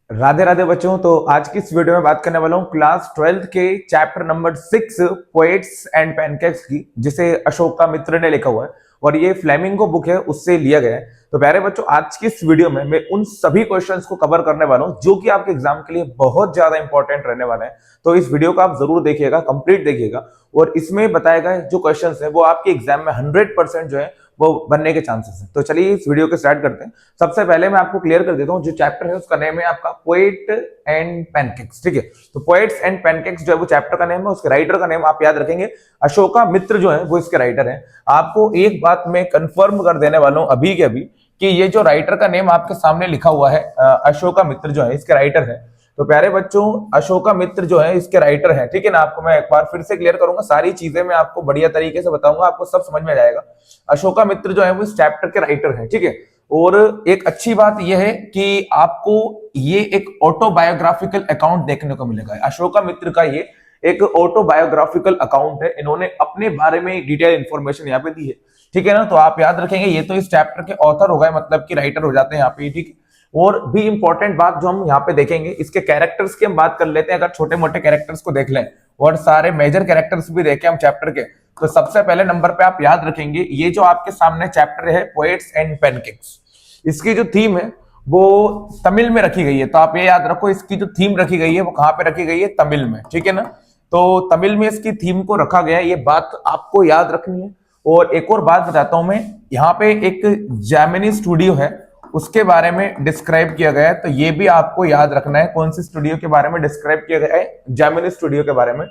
राधे राधे बच्चों। तो आज की इस वीडियो में बात करने वाला हूँ क्लास 12th के chapter number 6 poets and pancakes की, जिसे अशोका मित्र ने लिखा हुआ है और ये फ्लेमिंगो बुक है, उससे लिया गया है। तो प्यारे बच्चों, आज की इस वीडियो में मैं उन सभी क्वेश्चंस को कवर करने वाला हूँ जो कि आपके एग्जाम के लिए बहुत ज्यादा इंपॉर्टेंट रहने वाले हैं। तो इस वीडियो को आप जरूर देखिएगा, कंप्लीट देखिएगा और इसमें बताए गए जो क्वेश्चंस है वो आपके एग्जाम में 100% जो है वो बनने के चांसेस हैं। तो चलिए इस वीडियो को स्टार्ट करते हैं। सबसे पहले मैं आपको क्लियर कर देता हूँ, जो चैप्टर है उसका नेम है आपका पोएट एंड पैनकेक्स। ठीक है, तो पोएट्स एंड पैनकेक्स जो है वो चैप्टर का नेम है, उसके राइटर का नेम आप याद रखेंगे अशोका मित्र जो है वो इसके राइटर है। आपको एक बात मैं कंफर्म कर देने वाला हूं अभी के अभी कि ये जो राइटर का नेम आपके सामने लिखा हुआ है अशोका मित्र जो है इसके राइटर है। तो प्यारे बच्चों, अशोका मित्र जो है इसके राइटर है। ठीक है ना, आपको मैं एक बार फिर से क्लियर करूंगा, सारी चीजें मैं आपको बढ़िया तरीके से बताऊंगा, आपको सब समझ में जाएगा। अशोका मित्र जो है वो इस चैप्टर के राइटर है। ठीक है, और एक अच्छी बात यह है कि आपको ये एक ऑटोबायोग्राफिकल अकाउंट देखने को मिलेगा। अशोका मित्र का ये एक ऑटोबायोग्राफिकल अकाउंट है, इन्होंने अपने बारे में डिटेल इंफॉर्मेशन यहाँ पे दी है। ठीक है ना, तो आप याद रखेंगे ये तो इस चैप्टर के ऑथर हो गए, मतलब कि राइटर हो जाते हैं यहाँ पे। ठीक है, और भी इंपॉर्टेंट बात जो हम यहाँ पे देखेंगे, इसके कैरेक्टर्स की हम बात कर लेते हैं। अगर छोटे मोटे कैरेक्टर्स को देख लें और सारे मेजर कैरेक्टर्स भी देखें हम चैप्टर के, तो सबसे पहले नंबर पे आप याद रखेंगे ये जो आपके सामने चैप्टर है पोएट्स एंड पैनकेक्स, इसकी जो थीम है वो तमिल में रखी गई है। तो आप ये याद रखो, इसकी जो थीम रखी गई है वो कहां पे रखी गई है? तमिल में। ठीक है ना, तो तमिल में इसकी थीम को रखा गया है, ये बात आपको याद रखनी है। और एक और बात बताता हूं मैं, यहाँ पे एक जैमिनी स्टूडियो है उसके बारे में डिस्क्राइब किया गया है, तो ये भी आपको याद रखना है। कौन सी स्टूडियो के बारे में डिस्क्राइब किया गया है? जैमिनी स्टूडियो के बारे में।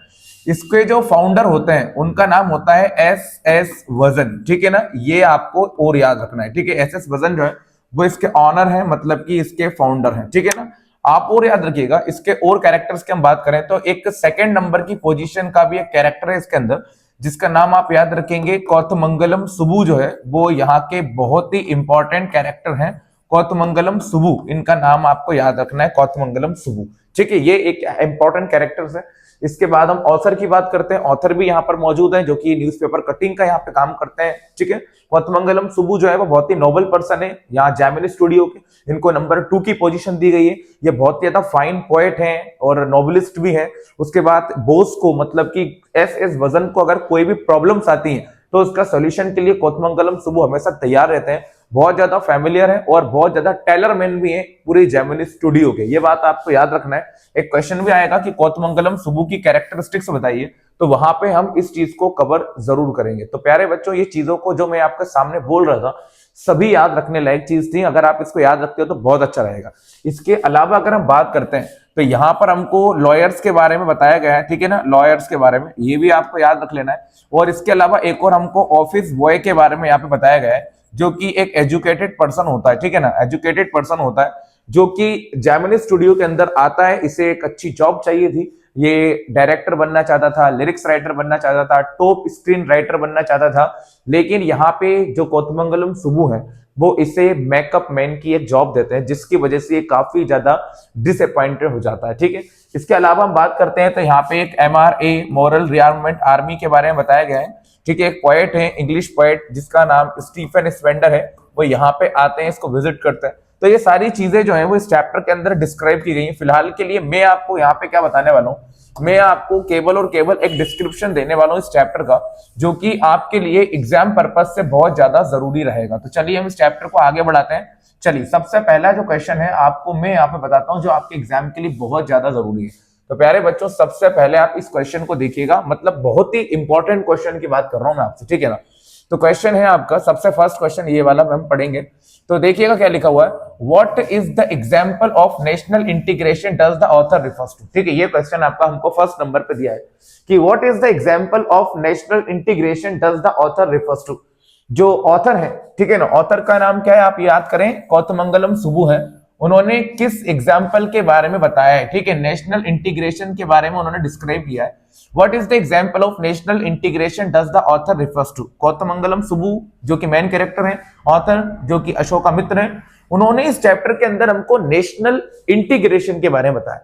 इसके जो फाउंडर होते हैं उनका नाम होता है एस एस वजन। ठीक है ना, ये आपको और याद रखना है। ठीक है, एस एस वजन जो है वो इसके ऑनर है, मतलब कि इसके फाउंडर हैं। ठीक है ना, आप और याद रखिएगा। इसके और कैरेक्टर्स की हम बात करें तो एक सेकंड नंबर की पोजीशन का भी एक कैरेक्टर है इसके अंदर, जिसका नाम आप याद रखेंगे कौतमंगलम सुबु जो है वो यहाँ के बहुत ही इंपॉर्टेंट कैरेक्टर हैं। कौतमंगलम सुबु, इनका नाम आपको याद रखना है, कौतमंगलम सुबु। ठीक है, ये एक इंपॉर्टेंट कैरेक्टर्स है। इसके बाद हम ऑथर की बात करते हैं। ऑथर भी यहाँ पर मौजूद है जो कि न्यूज़पेपर कटिंग का यहाँ पे काम करते हैं। ठीक है, कौतमंगलम सुबु जो है वो बहुत ही नोबल पर्सन है, यहाँ जैमिनी स्टूडियो के इनको नंबर 2 की पोजीशन दी गई है। ये बहुत ही ज्यादा फाइन पोएट हैं और नोबलिस्ट भी हैं। उसके बाद बोस को, मतलब कि एस एस वजन को अगर कोई भी प्रॉब्लम्स आती हैं तो उसका सोल्यूशन के लिए कौतमंगलम सुबु हमेशा तैयार रहते हैं। बहुत ज्यादा फैमिलियर है और बहुत ज्यादा टेलर मैन भी है पूरी जैमिनी स्टूडियो के, ये बात आपको याद रखना है। एक क्वेश्चन भी आएगा कि कौतमंगलम सुबु की कैरेक्टरिस्टिक्स बताइए, तो वहां पे हम इस चीज को कवर जरूर करेंगे। तो प्यारे बच्चों, ये चीजों को जो मैं आपके सामने बोल रहा था सभी याद रखने लायक चीज थी। अगर आप इसको याद रखते हो तो बहुत अच्छा रहेगा। इसके अलावा अगर हम बात करते हैं तो यहाँ पर हमको लॉयर्स के बारे में बताया गया है। ठीक है ना, लॉयर्स के बारे में ये भी आपको याद रख लेना है। और इसके अलावा एक और हमको ऑफिस बॉय के बारे में यहाँ पे बताया गया है, जो कि एक एजुकेटेड पर्सन होता है। ठीक है ना, एजुकेटेड पर्सन होता है जो कि जैमिनी स्टूडियो के अंदर आता है। इसे एक अच्छी जॉब चाहिए थी, ये डायरेक्टर बनना चाहता था, लिरिक्स राइटर बनना चाहता था, टॉप स्क्रीन राइटर बनना चाहता था। लेकिन यहाँ पे जो कौतमंगलम सुबु है वो इसे मेकअप मैन की एक जॉब देते हैं, जिसकी वजह से ये काफी ज्यादा डिसअपॉइंटेड हो जाता है। ठीक है, इसके अलावा हम बात करते हैं तो यहाँ पे एक MRA मॉरल रिआर्ममेंट आर्मी के बारे में बताया गया है। ठीक है, एक पोएट है, इंग्लिश पोएट जिसका नाम स्टीफन स्पेंडर है, वो यहाँ पे आते हैं, इसको विजिट करते हैं। तो ये सारी चीजें जो है वो इस चैप्टर के अंदर डिस्क्राइब की गई हैं। फिलहाल के लिए मैं आपको यहाँ पे क्या बताने वाला हूँ, मैं आपको केवल और केवल एक डिस्क्रिप्शन देने वाला हूँ इस चैप्टर का, जो कि आपके लिए एग्जाम पर्पज से बहुत ज्यादा जरूरी रहेगा। तो चलिए हम इस चैप्टर को आगे बढ़ाते हैं। चलिए, सबसे पहला जो क्वेश्चन है आपको मैं यहाँ पे बताता हूँ, जो आपके एग्जाम के लिए बहुत ज्यादा जरूरी है। तो प्यारे बच्चों, सबसे पहले आप इस क्वेश्चन को देखिएगा, मतलब बहुत ही इंपॉर्टेंट क्वेश्चन की बात कर रहा हूं मैं आपसे। ठीक है ना, तो क्वेश्चन है आपका सबसे फर्स्ट क्वेश्चन ये वाला हम पढ़ेंगे। तो देखिएगा क्या लिखा हुआ है, what is the example of national integration does the author refers to. ठीक है, ये क्वेश्चन आपका हमको फर्स्ट नंबर पे दिया है कि what is the example of national integration does the author refers to. जो ऑथर है, ठीक है ना, ऑथर का नाम क्या है आप याद करें, कौतमंगलम सुबु है। उन्होंने किस एग्जाम्पल के बारे में बताया है? ठीक है, नेशनल इंटीग्रेशन के बारे में उन्होंने डिस्क्राइब किया है। What is the example of national integration does the author refers to. Kothamangalam Subbu जो कि मेन कैरेक्टर है, ऑथर जो कि अशोका मित्र है, उन्होंने इस चैप्टर के अंदर हमको नेशनल इंटीग्रेशन के बारे में बताया।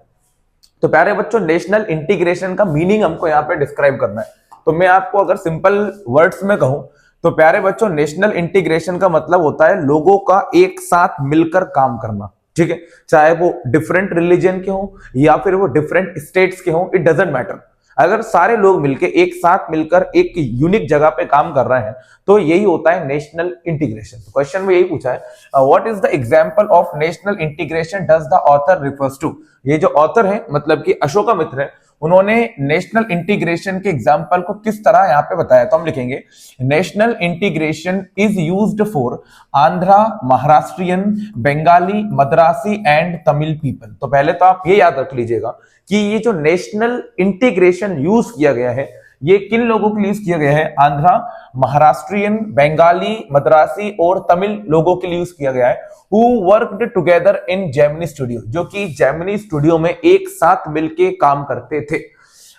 तो प्यारे बच्चों, नेशनल इंटीग्रेशन का मीनिंग हमको यहाँ पे डिस्क्राइब करना है। तो मैं आपको अगर सिंपल वर्ड्स में कहूं तो प्यारे बच्चों, नेशनल इंटीग्रेशन का मतलब होता है लोगों का एक साथ मिलकर काम करना। ठीक है, चाहे वो डिफरेंट रिलीजन के हों या फिर वो डिफरेंट स्टेट्स के हों, इट डजेंट मैटर। अगर सारे लोग मिलकर एक साथ मिलकर एक यूनिक जगह पे काम कर रहे हैं तो यही होता है नेशनल इंटीग्रेशन। तो क्वेश्चन में यही पूछा है, what is the example of national integration does the author refers to. ये जो ऑथर है मतलब कि अशोकामित्र है, उन्होंने नेशनल इंटीग्रेशन के एग्जाम्पल को किस तरह यहाँ पे बताया। तो हम लिखेंगे national integration is used for Andhra, Maharashtrian, Bengali, Madrasi and Tamil people. तो पहले तो आप ये याद रख लीजिएगा कि ये जो नेशनल इंटीग्रेशन यूज किया गया है ये किन लोगों के लिए यूज किया गया है, आंध्रा, महाराष्ट्रियन, बंगाली, मद्रासी और तमिल लोगों के लिए यूज किया गया है। Who worked together in Gemini Studio, जो कि Gemini Studio में एक साथ मिलके काम करते थे।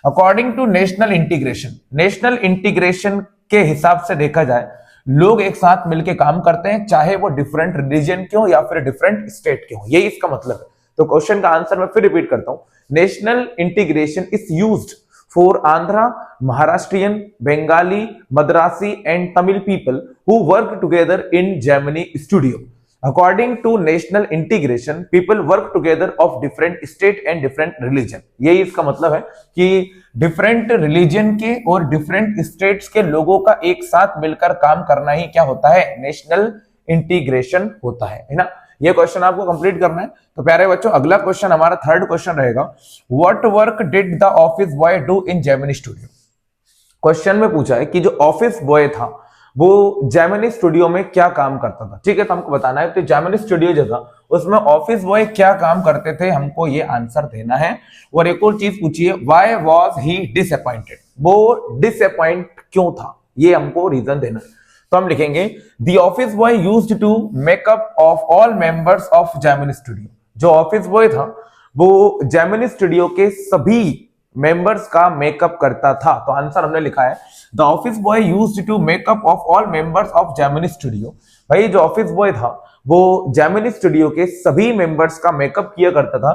According to national integration, national integration के हिसाब से देखा जाए लोग एक साथ मिलके काम करते हैं, चाहे वो डिफरेंट रिलीजन के हो या फिर डिफरेंट स्टेट के हो, यही इसका मतलब है। तो क्वेश्चन का आंसर मैं फिर रिपीट करता हूं, national integration is used for Andhra, Maharashtrian, Bengali, Madrasi and Tamil people who work together in Gemini Studio. According to national integration, people work together of different state and different religion. यही इसका मतलब है कि different religion के और different states के लोगों का एक साथ मिलकर काम करना ही क्या होता है, national integration होता है ना। ये क्वेश्चन आपको कंप्लीट करना है। तो प्यारे बच्चों अगला क्वेश्चन हमारा थर्ड क्वेश्चन रहेगा, what work did the office boy do in Gemini studio. Question में पूछा है कि जो ऑफिस बॉय था वो जेमिनी स्टूडियो में क्या काम करता था। ठीक है, तो हमको बताना है तो जेमिनी स्टूडियो जगह उसमें ऑफिस बॉय क्या काम करते थे, हमको ये आंसर देना है। और एक और चीज पूछिए, व्हाई वाज ही डिसअपॉइंटेड, वो डिसअपॉइंट क्यों था, ये हमको रीजन देना है। तो हम लिखेंगे the office boy used to makeup of all members of Gemini studio. जो ऑफिस बॉय था वो जेमिनी स्टूडियो के सभी मेंबर्स का मेकअप करता था। तो आंसर हमने लिखा है the office boy used to makeup of all members of Gemini studio. भाई जो ऑफिस बॉय था वो जेमिनी स्टूडियो के सभी मेंबर्स का मेकअप किया करता था।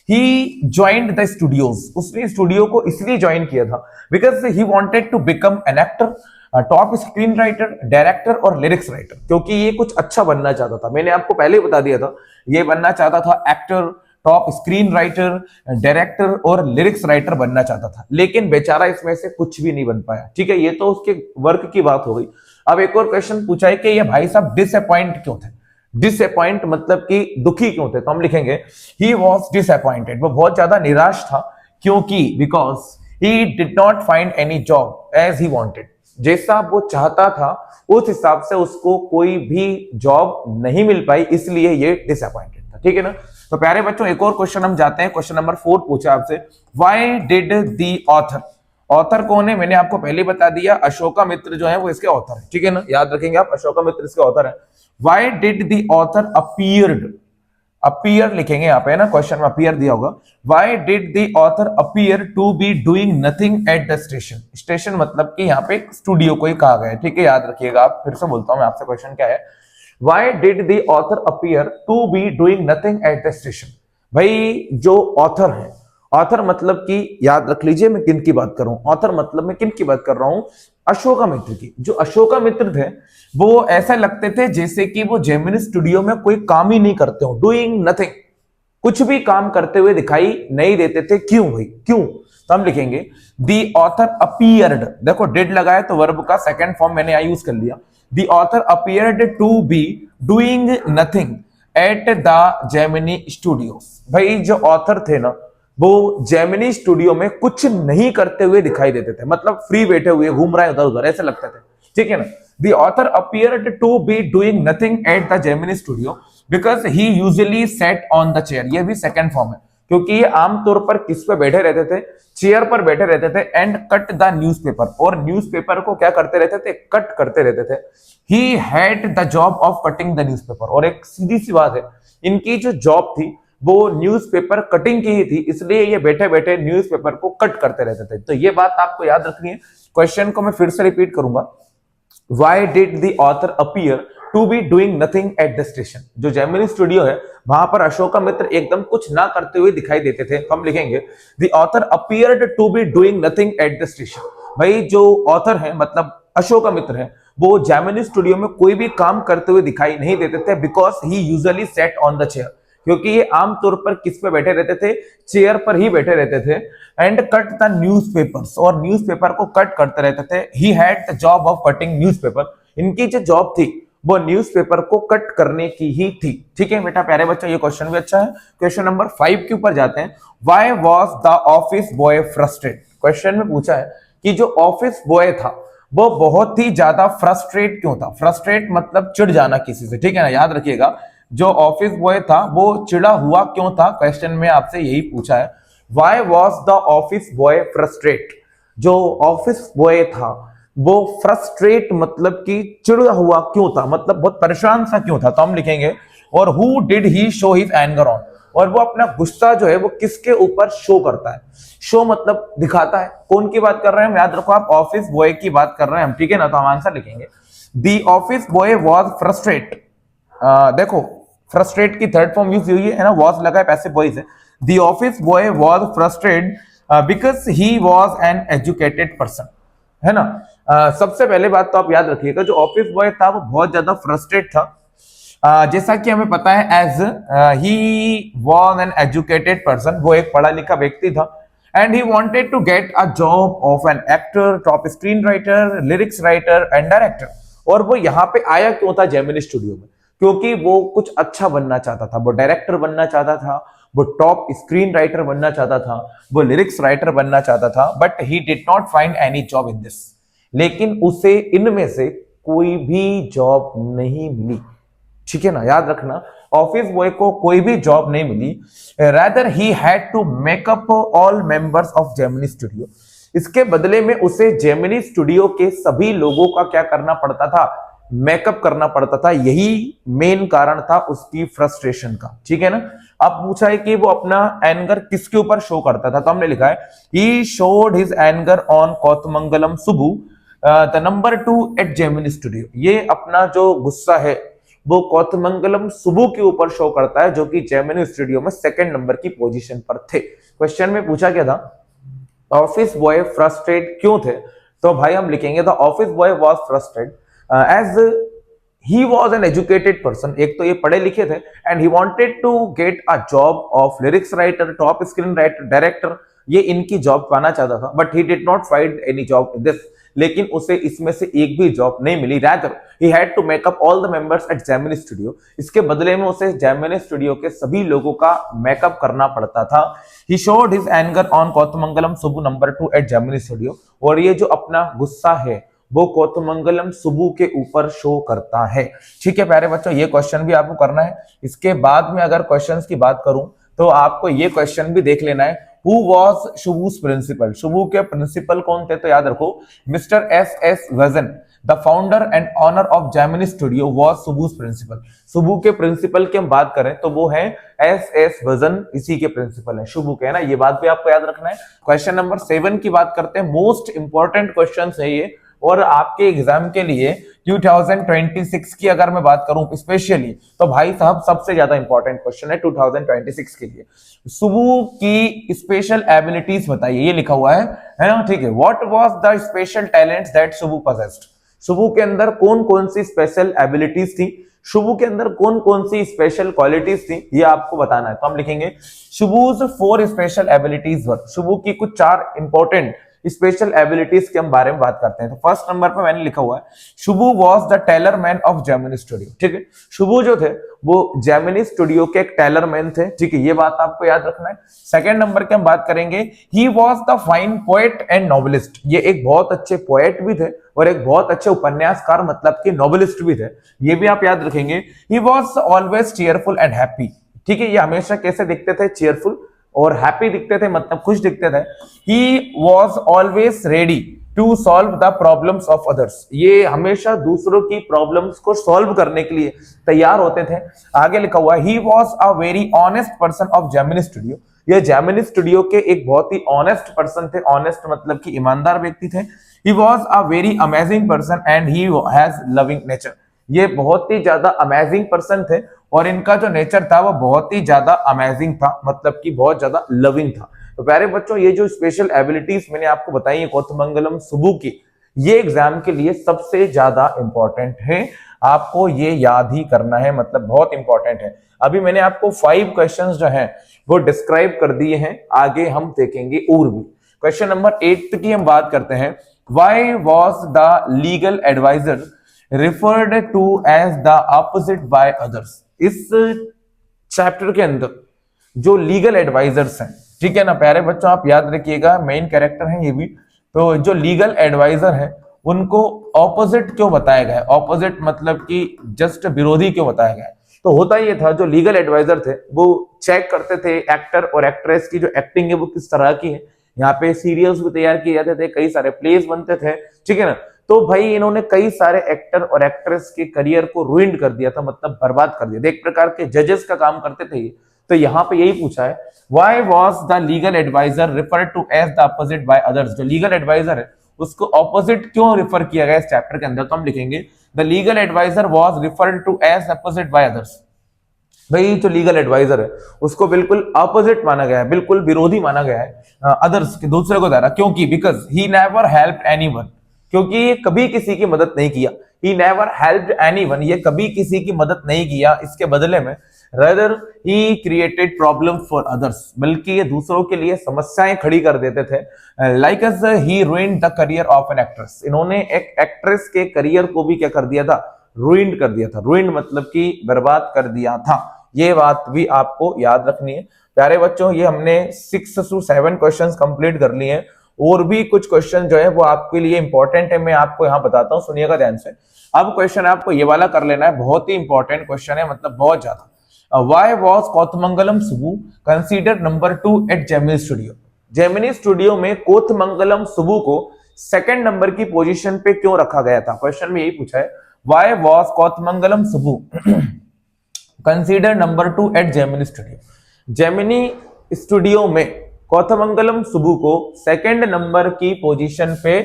ही ज्वाइंड द स्टूडियोज, उसने स्टूडियो को इसलिए ज्वाइन किया था because he wanted to become an actor, top screen writer, director और लिरिक्स राइटर, क्योंकि ये कुछ अच्छा बनना चाहता था। मैंने आपको पहले ही बता दिया था ये बनना चाहता था actor, top screen writer, director और लिरिक्स राइटर बनना चाहता था, लेकिन बेचारा इसमें से कुछ भी नहीं बन पाया। ठीक है, ये तो उसके वर्क की बात हो गई। अब एक और क्वेश्चन पूछा है कि ये भाई साहब डिसअपॉइंट क्यों थे। डिसअपॉइंट मतलब कि दुखी क्यों थे। तो हम लिखेंगे ही वॉज डिसअपॉइंटेड, वो बहुत ज्यादा निराश था क्योंकि because he did not find any job as he wanted, जैसा वो चाहता था उस हिसाब से उसको कोई भी जॉब नहीं मिल पाई, इसलिए ये डिसअपॉइंटेड था। ठीक है ना। तो प्यारे बच्चों एक और क्वेश्चन हम जाते हैं। क्वेश्चन नंबर 4 पूछा आपसे, why did the author, author कौन है मैंने आपको पहले बता दिया, अशोकामित्र जो है वो इसके ऑथर है। ठीक है ना, याद रखेंगे आप, अशोकामित्र इसके ऑथर है। Why did the author appeared, appear लिखेंगे यहाँ पे है ना, क्वेश्चन में अपीयर दिया होगा। Why did the author appear to be doing nothing at the station. Station मतलब कि यहाँ पे स्टूडियो को ही कहा गया है। ठीक है, याद रखिएगा आप, फिर से बोलता हूं मैं आपसे, क्वेश्चन क्या है, why did the author appear to be doing nothing at the station. भाई जो ऑथर है, ऑथर मतलब कि याद रख लीजिए मैं किन की बात कर रहा हूं, ऑथर मतलब मैं किन की बात कर रहा हूं, अशोकामित्र की। जो अशोकामित्र थे वो ऐसा लगते थे जैसे कि वो जेमिनी स्टूडियो में कोई काम ही नहीं करते हो, डूइंग नथिंग, कुछ भी काम करते हुए दिखाई नहीं देते थे। क्यों भाई, क्यों। तो हम लिखेंगे द ऑथर अपीयर्ड, देखो डिड लगाया तो वर्ब का सेकंड फॉर्म मैंने यहां यूज कर लिया। The author appeared to be doing nothing at the Gemini studio. भाई जो ऑथर थे ना वो जेमिनी स्टूडियो में कुछ नहीं करते हुए दिखाई देते थे, मतलब फ्री बैठे हुए घूम रहे उधर उधर ऐसे लगते थे। ठीक है ना। The author appeared to be doing nothing at the Gemini studio because he usually sat on the chair। ये भी सेकंड फॉर्म है क्योंकि ये आमतौर पर किस पे बैठे रहते थे, चेयर पर बैठे रहते थे। एंड कट द न्यूज़पेपर, और न्यूज़पेपर को क्या करते रहते थे, कट करते रहते थे। He had the job of cutting the newspaper। और एक सीधी सी बात है, इनकी जो जॉब थी वो न्यूज़पेपर कटिंग की ही थी, इसलिए ये बैठे बैठे न्यूज़पेपर को कट करते रहते थे। तो ये बात आपको याद रखनी है। क्वेश्चन को मैं फिर से रिपीट करूंगा, Why did the author appear to be doing nothing at the station। जो जेमिनी स्टूडियो है वहां पर अशोकामित्र एकदम कुछ ना करते हुए दिखाई देते थे। हम लिखेंगे the author appeared to be doing nothing at the station। भाई जो ऑथर है मतलब अशोकामित्र है वो जेमिनी स्टूडियो में कोई भी काम करते हुए दिखाई नहीं देते थे, because he usually set on the chair, क्योंकि ये आमतौर पर किस पे बैठे रहते थे, चेयर पर ही बैठे रहते थे। एंड कट द न्यूज़पेपर्स, और न्यूज़पेपर को कट करते रहते थे। He had the job of cutting newspaper, इनकी जो जॉब थी वो न्यूज़पेपर को कट करने की ही थी। ठीक है बेटा प्यारे बच्चों, ये क्वेश्चन भी अच्छा है। क्वेश्चन नंबर 5 के ऊपर जाते हैं। Why was the office boy frustrated? Question में पूछा है कि जो ऑफिस बॉय था वो बहुत ही ज्यादा फ्रस्ट्रेट क्यों था? फ्रस्ट्रेट मतलब चिढ़ जाना किसी से, ठीक है ना, याद रखिएगा। जो ऑफिस बॉय था वो चिढ़ा हुआ क्यों था? क्वेश्चन में आपसे यही पूछा है। Why was the office boy frustrate? जो ऑफिस बॉय था वो फ्रस्ट्रेट मतलब कि चिढ़ा हुआ क्यों था, मतलब बहुत परेशान सा क्यों था? तो हम लिखेंगे और who did he show his anger on, और वो अपना गुस्सा जो है वो किसके ऊपर शो करता है? शो मतलब दिखाता है। कौन की बात कर रहे हैं हम? याद रखो आप ऑफिस बॉय की बात कर रहे हैं हम, ठीक है ना। तो हम आंसर लिखेंगे the office boy was frustrate. देखो फ्रस्ट्रेट की थर्ड फॉर्म यूज हुई है ना, वाज लगा है, पैसिव वॉइस है। The office boy was frustrated because he was an educated person, है ना। सबसे पहले बात तो आप याद रखिएगा, जो ऑफिस बॉय था वो बहुत ज्यादा फ्रस्ट्रेट था। जैसा कि हमें पता है as he was an educated person, वो एक पढ़ा लिखा व्यक्ति था। And he wanted to get a job of an actor, top screen writer, lyrics writer and director. और वो यहाँ पे आया क्यों था जेमिनी स्टूडियो में? क्योंकि वो कुछ अच्छा बनना चाहता था, वो डायरेक्टर बनना चाहता था, वो टॉप स्क्रीन राइटर बनना चाहता था, वो लिरिक्स राइटर बनना चाहता था। But he did not find any job in this, लेकिन उसे इनमें से कोई भी जॉब नहीं मिली, ठीक है ना, याद रखना। ऑफिस बॉय को कोई भी जॉब नहीं मिली। Rather he had to make up all members of Gemini studio, इसके बदले में उसे जेमिनी स्टूडियो के सभी लोगों का क्या करना पड़ता था? मेकअप करना पड़ता था। यही मेन कारण था उसकी फ्रस्ट्रेशन का, ठीक है ना। अब पूछा है कि वो अपना एंगर किसके ऊपर शो करता था, तो हमने लिखा है he showed his anger on Kothamangalam Subbu the number 2 at Gemini studio. ये अपना जो गुस्सा है वो कोतमंगलम सुबु के ऊपर शो करता है, जो कि जेमिनी स्टूडियो में सेकंड नंबर की पोजीशन पर थे। क्वेश्चन में पूछा क्या था? ऑफिस बॉय फ्रस्ट्रेट क्यों थे? तो भाई हम लिखेंगे the office boy was frustrated as he was an educated person. एक तो ये पढ़े लिखे थे, and he wanted to get a job of lyrics writer, top screen writer, director, ये इनकी जॉब पाना चाहता था। But he did not find any job in this, लेकिन उसे इसमें से एक भी जॉब नहीं मिली। Rather he had to make up all the members at Gemini studio, इसके बदले में उसे जेमिनी स्टूडियो के सभी लोगों का मेकअप करना पड़ता था। He showed his anger on Kothamangalam Subbu number 2 at Gemini studio, और ये जो अपना गुस्सा है वो कोतमंगलम सुबु के ऊपर शो करता है। ठीक है प्यारे बच्चों, ये क्वेश्चन भी आपको करना है। इसके बाद में अगर क्वेश्चंस की बात करूं तो आपको ये क्वेश्चन भी देख लेना है, हु वाज शुभूस प्रिंसिपल? शुभू के प्रिंसिपल कौन थे? तो याद रखो mister S S Vasan, the founder and owner of Gemini studio was शुभूस प्रिंसिपल। शुभू के प्रिंसिपल की हम बात करें तो वो है एस एस वजन, इसी के प्रिंसिपल है शुभू के, है ना। ये बात भी आपको याद रखना है। क्वेश्चन नंबर 7 की बात करते हैं, मोस्ट इंपॉर्टेंट क्वेश्चन है ये, और आपके एग्जाम के लिए 2026 की अगर मैं बात करूं स्पेशली, तो भाई साहब सबसे ज्यादा इंपॉर्टेंट क्वेश्चन है 2026 के लिए। शुभू की स्पेशल एबिलिटीज बताइए, ये लिखा हुआ है ना, ठीक है। What was the special talents that Shubhu possessed? Shubhu के अंदर कौन कौन सी स्पेशल एबिलिटीज थी, शुभू के अंदर कौन कौन सी स्पेशल क्वालिटीज थी, ये आपको बताना है। तो हम लिखेंगे शुभूज 4 स्पेशल एबिलिटीज वर। शुभू की कुछ 4 इंपॉर्टेंट स्पेशल एबिलिटीज के हम बारे में बात करते हैं। तो फर्स्ट नंबर पर मैंने लिखा हुआ है Subbu was the tailor man of Gemini studio, ठीक है। शुभू जो थे वो जेमिनी स्टूडियो के एक टेलर मैन थे, ठीक है, ये बात आपको याद रखना है। सेकंड नंबर की हम बात करेंगे, he was the fine poet and novelist. ये एक बहुत अच्छे पोएट भी थे और एक बहुत अच्छे उपन्यासकार मतलब कि नॉवेलिस्ट भी थे, ये भी आप याद रखेंगे। He was always cheerful and happy, ठीक है, ये हमेशा कैसे दिखते थे? चीयरफुल और हैप्पी दिखते थे, मतलब खुश दिखते थे। He was always ready to solve the problems of others, ये हमेशा दूसरों की प्रॉब्लम्स को सॉल्व करने के लिए तैयार होते थे। आगे लिखा हुआ है he was a very honest person of Gemini studio, ये जेमिनी स्टूडियो के एक बहुत ही ऑनेस्ट पर्सन थे। ऑनेस्ट मतलब कि ईमानदार व्यक्ति थे। He was a very amazing person and he has loving nature, ये बहुत ही ज्यादा अमेजिंग पर्सन थे और इनका जो नेचर था वो बहुत ही ज्यादा अमेजिंग था, मतलब कि बहुत ज्यादा लविंग था। तो प्यारे बच्चों, ये जो स्पेशल एबिलिटीज मैंने आपको बताई है कोतमंगलम सुबू की, ये एग्जाम के लिए सबसे ज्यादा इंपॉर्टेंट है, आपको ये याद ही करना है, मतलब बहुत इंपॉर्टेंट है। अभी मैंने आपको 5 क्वेश्चंस जो हैं वो डिस्क्राइब कर दिए हैं, आगे हम देखेंगे और भी। क्वेश्चन नंबर 8 की हम बात करते हैं। Why was the legal adviser referred to as the opposite by others? इस चैप्टर के अंदर जो लीगल एडवाइजर्स हैं, ठीक है ना प्यारे बच्चों, आप याद रखिएगा, मेन कैरेक्टर हैं ये भी। तो जो लीगल एडवाइजर है उनको ऑपोजिट क्यों बताया गया है? ऑपोजिट मतलब कि जस्ट विरोधी क्यों बताया गया है? तो होता ये था, जो लीगल एडवाइजर थे वो चेक करते थे एक्टर और एक्ट्रेस की जो एक्टिंग है वो किस तरह की है। यहाँ पे सीरियल्स भी तैयार किए जाते थे, कई सारे प्लेस बनते थे, ठीक है ना। तो भाई इन्होंने कई सारे एक्टर और एक्ट्रेस के करियर को रुइंड कर दिया था, मतलब बर्बाद कर दिया था, एक प्रकार के जजेस का काम करते थे ये। तो यहाँ पे यही पूछा है, why was the legal adviser referred to as the opposite by others? जो लीगल एडवाइजर है उसको ऑपोजिट क्यों रिफर किया गया इस चैप्टर के अंदर? तो हम लिखेंगे the legal adviser was referred to as opposite by others. भाई जो लीगल एडवाइजर है उसको बिल्कुल ऑपोजिट माना गया है, बिल्कुल विरोधी माना गया है अदर्स के, दूसरे को द्वारा। क्योंकि because he never helped anyone, क्योंकि ये कभी किसी की मदद नहीं किया। ही नेवर हेल्प्ड एनीवन, ये कभी किसी की मदद नहीं किया, इसके बदले में rather he created problem for others, बल्कि ये दूसरों के लिए समस्याएं खड़ी कर देते थे। like as he ruined the career of an actress, इन्होंने एक एक्ट्रेस के करियर को भी क्या कर दिया था? ruined कर दिया था। ruined मतलब कि बर्बाद कर दिया था। ये बात भी आपको याद रखनी है प्यारे बच्चों। ये हमने 6 से 7 क्वेश्चंस कंप्लीट कर लिए हैं, और भी कुछ क्वेश्चन जो है वो आपके लिए इंपॉर्टेंट है, मैं आपको यहाँ बताता हूँ, सुनिएगा ध्यान से। अब क्वेश्चन आपको ये वाला कर लेना है, बहुत ही इंपॉर्टेंट क्वेश्चन है, मतलब बहुत ज्यादा। Why was कोथमंगलम सुबु considered number 2 at Gemini Studio? Gemini studio में कोथमंगलम सुबु को सेकंड नंबर की पोजीशन पे क्यों रखा गया था? क्वेश्चन में यही पूछा है, Why was कोथमंगलम सुबु considered number 2 at Gemini Studio? Gemini studio में कोथमंगलम सुबु को सेकंड नंबर की पोजीशन पे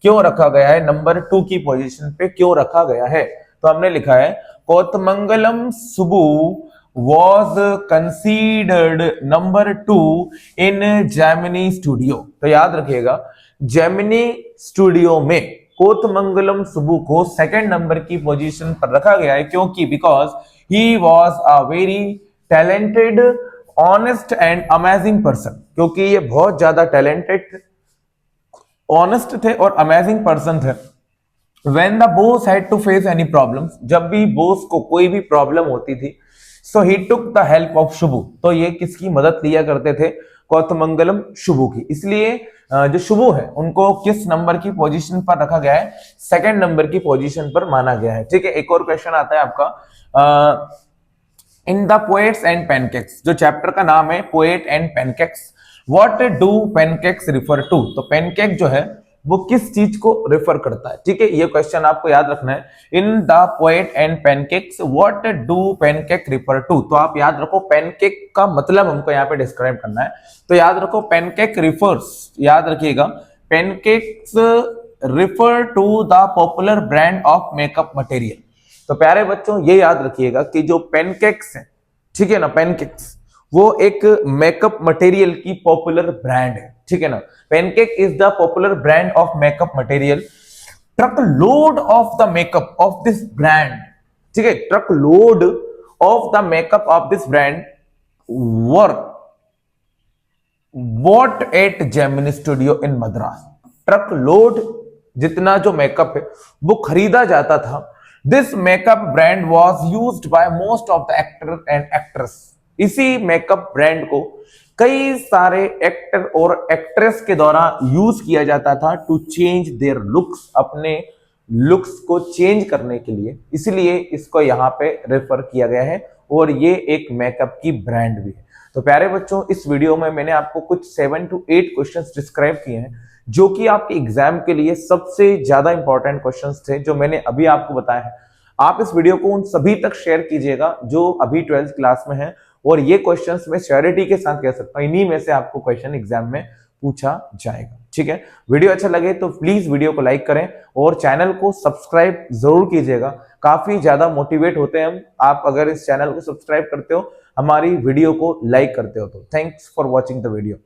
क्यों रखा गया है? नंबर 2 की पोजीशन पे क्यों रखा गया है? तो हमने लिखा है कोथमंगलम सुबु was considered number 2 in Gemini Studio। तो याद रखिएगा, जेमिनी स्टूडियो में कोथमंगलम सुबु को सेकंड नंबर की पोजीशन पर रखा गया है, क्योंकि because he was a very talented, honest and amazing person, क्योंकि ये बहुत ज्यादा टैलेंटेड, ऑनेस्ट थे और अमेजिंग पर्सन थे। When the boss had to face any problems, जब भी बॉस को कोई भी प्रॉब्लम होती थी, so he took the help of शुभु, तो ये किसकी मदद लिया करते थे? कोथमंगलम शुभु की। इसलिए जो शुभु है उनको किस नंबर की पोजीशन पर रखा गया है? सेकंड नंबर की पोजीशन पर माना गया है, ठीक है। एक और क्वेश्चन आता है आपका, in the poets and pancakes, जो चैप्टर का नाम है poet and pancakes, what do pancakes refer to? तो पैनकेक जो है वो किस चीज को रेफर करता है, ठीक है, ये क्वेश्चन आपको याद रखना है। In the poet and pancakes what do pancake refer to? तो आप याद रखो पैनकेक का मतलब हमको यहाँ पे डिस्क्राइब करना है, तो याद रखो पैनकेक रिफर्स, याद रखिएगा, pancakes refer to the popular brand of makeup material. तो प्यारे बच्चों ये याद रखिएगा कि जो पैनकेक्स है, ठीक है ना, पैनकेक्स वो एक मेकअप मटेरियल की पॉपुलर ब्रांड है, ठीक है ना। Pancake is the popular brand of makeup material. Truck load of the makeup of this brand, ठीक है, truck load of the makeup of this brand were bought at Gemini studio in Madras. Truck load जितना जो makeup है वो खरीदा जाता था। This makeup brand was used by most of the actor and actress. इसी मेकअप ब्रांड को कई सारे एक्टर और एक्ट्रेस के द्वारा यूज किया जाता था टू चेंज देयर लुक्स, अपने लुक्स को चेंज करने के लिए, इसलिए इसको यहाँ पे रेफर किया गया है, और ये एक मेकअप की ब्रांड भी है। तो प्यारे बच्चों इस वीडियो में मैंने आपको कुछ 7 to 8 क्वेश्चंस डिस्क्राइब किए हैं, जो कि आपके एग्जाम के लिए सबसे ज्यादा इंपॉर्टेंट क्वेश्चंस थे, जो मैंने अभी आपको बताया है। आप इस वीडियो को उन सभी तक शेयर कीजिएगा जो अभी 12th क्लास में है, और ये क्वेश्चंस मैं श्योरिटी के साथ कह सकता हूं इन्हीं में से आपको क्वेश्चन एग्जाम में पूछा जाएगा, ठीक है। वीडियो अच्छा लगे तो प्लीज वीडियो को लाइक करें और चैनल को सब्सक्राइब जरूर कीजिएगा, काफी ज्यादा मोटिवेट होते हैं हम आप अगर इस चैनल को सब्सक्राइब करते हो, हमारी वीडियो को लाइक करते हो तो। Thanks for watching the video.